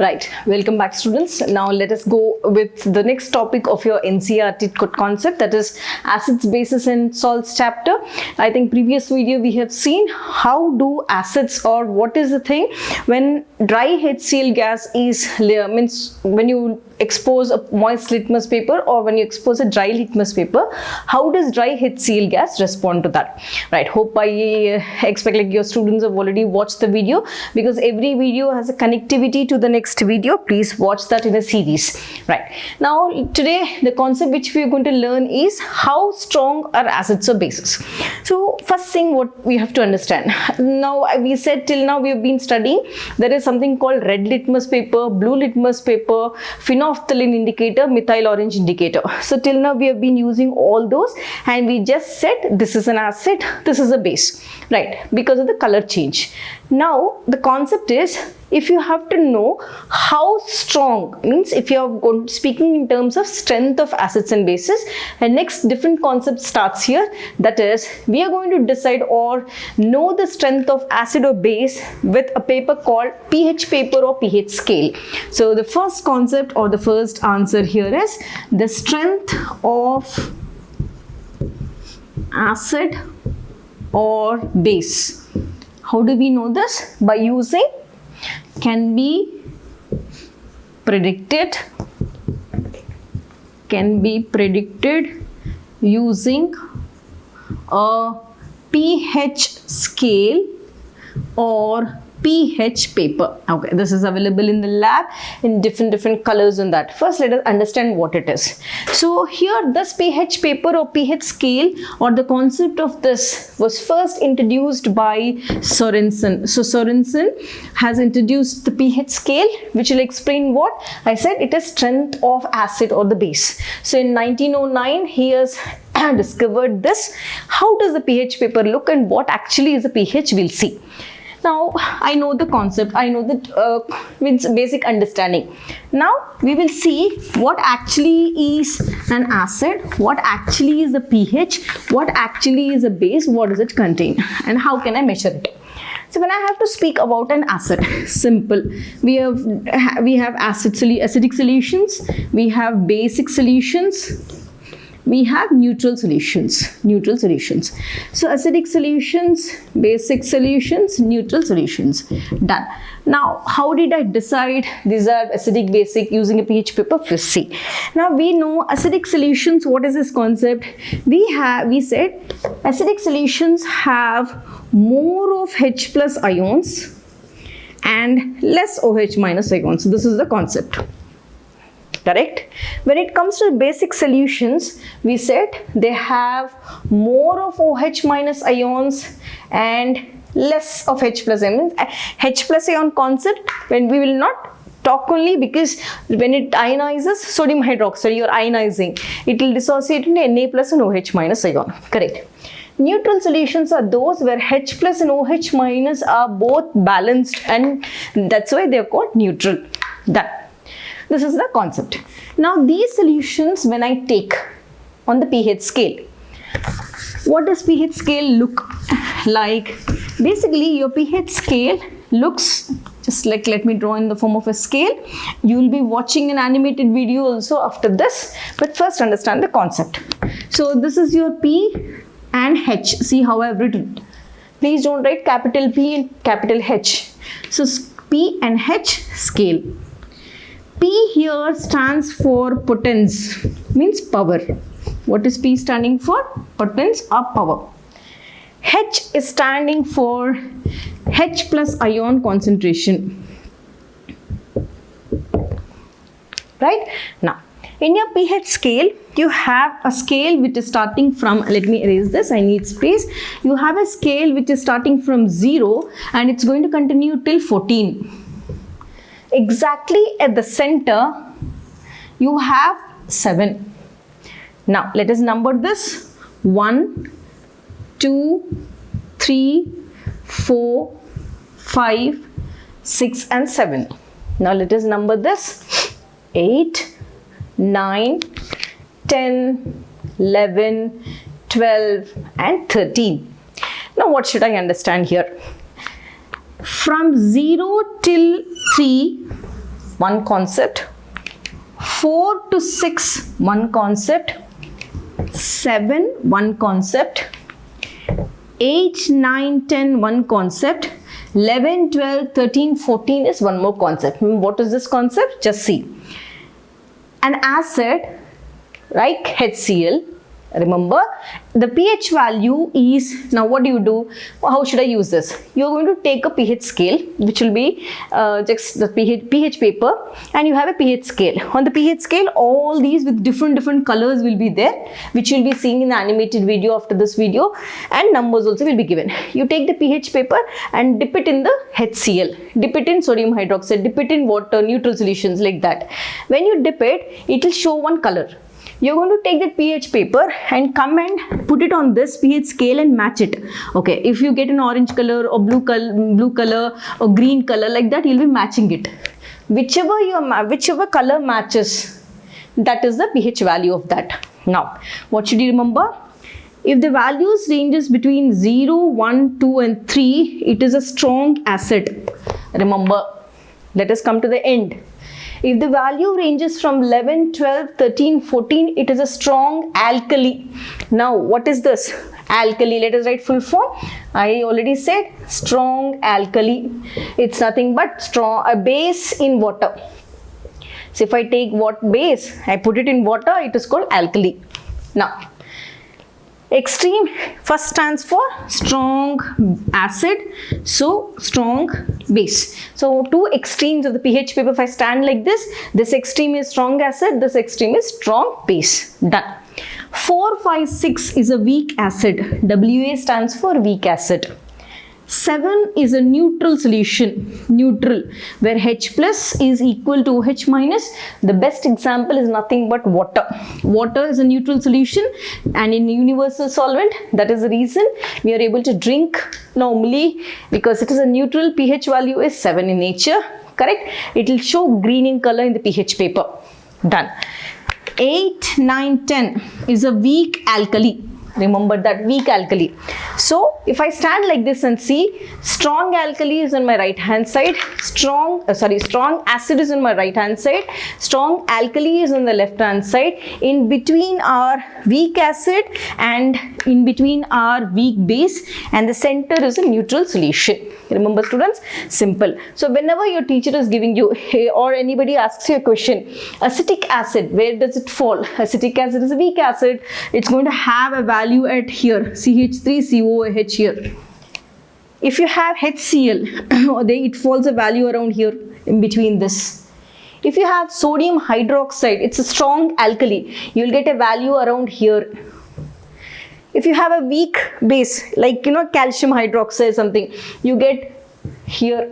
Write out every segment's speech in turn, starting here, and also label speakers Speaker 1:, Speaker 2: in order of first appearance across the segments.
Speaker 1: Right, welcome back students. Now let us go with the next topic of your NCERT concept, that is acids, bases and salts chapter. I think previous video we have seen how do acids, or what is the thing when dry HCl gas is means when you expose a moist litmus paper or when you expose a dry litmus paper, how does dry HCl gas respond to that? Right, hope I expect like your students have already watched the video, because every video has a connectivity to the next video. Please watch that in a series. Right, now today the concept which we are going to learn is how strong are acids or bases. So first thing what we have to understand, now we said till now we have been studying there is something called red litmus paper, blue litmus paper, phenolphthalein indicator, methyl orange indicator. So till now we have been using all those and we just said this is an acid, this is a base, right, because of the color change. Now the concept is, if you have to know how strong, means if you are speaking in terms of strength of acids and bases, and next different concept starts here, that is we are going to decide or know the strength of acid or base with a paper called pH paper or pH scale. So the first concept or the first answer here is the strength of acid or base. How do we know this? By using can be predicted using a pH scale or pH paper. Okay, this is available in the lab in different colors and that. First let us understand what it is. So here this pH paper or pH scale, or the concept of this was first introduced by Sorensen. So Sorensen has introduced the pH scale, which will explain what I said, it is strength of acid or the base. So in 1909 he has discovered this. How does the pH paper look and what actually is the pH, we'll see. Now I know the concept, I know that means basic understanding. Now we will see what actually is an acid, what actually is the pH, what actually is a base, what does it contain, and how can I measure it. So when I have to speak about an acid, simple. We have acidic solutions, we have basic solutions, we have neutral solutions. So acidic solutions, basic solutions, neutral solutions. Done. Now how did I decide these are acidic, basic using a pH paper? First see. Now we know acidic solutions. What is this concept? We said acidic solutions have more of H plus ions and less OH minus ions. So this is the concept. Correct? When it comes to basic solutions, we said they have more of OH minus ions and less of H plus ions. H plus ion concept, when we will not talk only, because when it ionizes sodium hydroxide, you are ionizing, it will dissociate into Na plus and OH minus ion. Correct? Neutral solutions are those where H plus and OH minus are both balanced, and that's why they are called neutral. Done. This is the concept. Now these solutions when I take on the pH scale, what does pH scale look like? Basically your pH scale looks just like, let me draw in the form of a scale. You will be watching an animated video also after this, but first understand the concept. So this is your P and H. See how I have written. Please don't write capital P and capital H. So P and H scale. P here stands for potence, means power. What is P standing for? Potence or power. H is standing for H plus ion concentration. Right? Now, in your pH scale, you have a scale which is starting from, let me erase this, I need space. You have a scale which is starting from 0 and it's going to continue till 14. Exactly at the center you have 7. Now let us number this: 1, 2, 3, 4, 5, 6 and 7. Now let us number this: 8, 9, 10, 11, 12 and 13. Now what should I understand here? From 0 till 3 one concept. 4 to 6, one concept. 7, one concept. 8, 9, 10, one concept. 11, 12, 13, 14 is one more concept. What is this concept? Just see. An acid like HCl, remember the pH value is, now what do you do? How should I use this? You are going to take a pH scale, which will be just the pH paper, and you have a pH scale. On the pH scale, all these with different colors will be there, which you will be seeing in the animated video after this video, and numbers also will be given. You take the pH paper and dip it in the HCl, dip it in sodium hydroxide, dip it in water, neutral solutions, like that. When you dip it, it will show one color. You're going to take that pH paper and come and put it on this pH scale and match it. Okay, if you get an orange color or blue color or green color, like that, you'll be matching it. Whichever color matches, that is the pH value of that. Now, what should you remember? If the values ranges between 0, 1, 2 and 3, it is a strong acid. Remember, let us come to the end. If the value ranges from 11, 12, 13, 14, it is a strong alkali. Now, what is this? Alkali. Let us write full form. I already said strong alkali. It's nothing but a base in water. So, if I take what base, I put it in water, it is called alkali. Now, extreme first stands for strong acid, so strong base. So two extremes of the pH paper, if I stand like this extreme is strong acid, this extreme is strong base. Done. 4, 5, 6 is a weak acid. WA stands for weak acid. 7 is a neutral solution, neutral, where H plus is equal to OH minus. The best example is nothing but water. Water is a neutral solution and in universal solvent. That is the reason we are able to drink normally, because it is a neutral. pH value is 7 in nature, correct? It will show green in color in the pH paper. Done. 8, 9, 10 is a weak alkali. Remember that, weak alkali. So if I stand like this and see, strong alkali is on my right hand side, strong acid is on my right hand side, strong alkali is on the left hand side. In between our weak acid and in between our weak base, and the center is a neutral solution. Remember students, simple. So whenever your teacher is giving you or anybody asks you a question, acetic acid, where does it fall? Acetic acid is a weak acid. It's going to have a value at here, CH3COOH here. If you have HCl, it falls a value around here in between this. If you have sodium hydroxide, it's a strong alkali, you'll get a value around here. If you have a weak base, like calcium hydroxide something, you get here.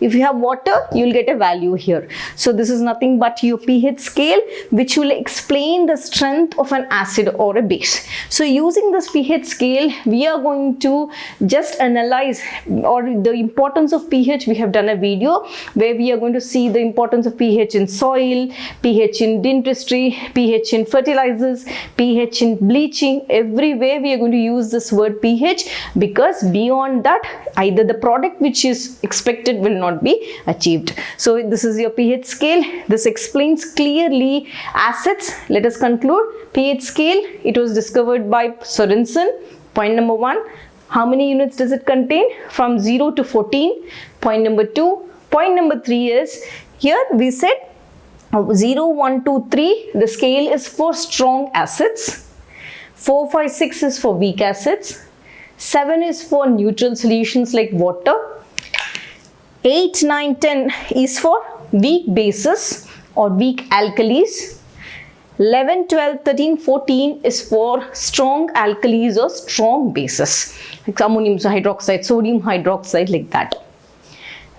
Speaker 1: If you have water, you will get a value here. So this is nothing but your pH scale, which will explain the strength of an acid or a base. So using this pH scale, we are going to just analyze or the importance of pH. We have done a video where we are going to see the importance of pH in soil, pH in dentistry, pH in fertilizers, pH in bleaching. Everywhere we are going to use this word pH, because beyond that, either the product which is expected will not be achieved. So this is your pH scale. This explains clearly acids. Let us conclude. pH scale, it was discovered by Sorensen. Point number 1, how many units does it contain? From 0 to 14. Point number 2. Point number 3 is, here we said 0, 1, 2, 3, the scale is for strong acids. 4, 5, 6 is for weak acids. 7 is for neutral solutions like water. 8, 9, 10 is for weak bases or weak alkalis. 11, 12, 13, 14 is for strong alkalis or strong bases, like ammonium hydroxide, sodium hydroxide, like that.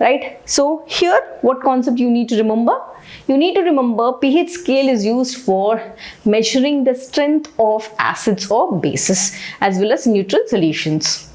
Speaker 1: Right? So here, what concept you need to remember? You need to remember pH scale is used for measuring the strength of acids or bases as well as neutral solutions.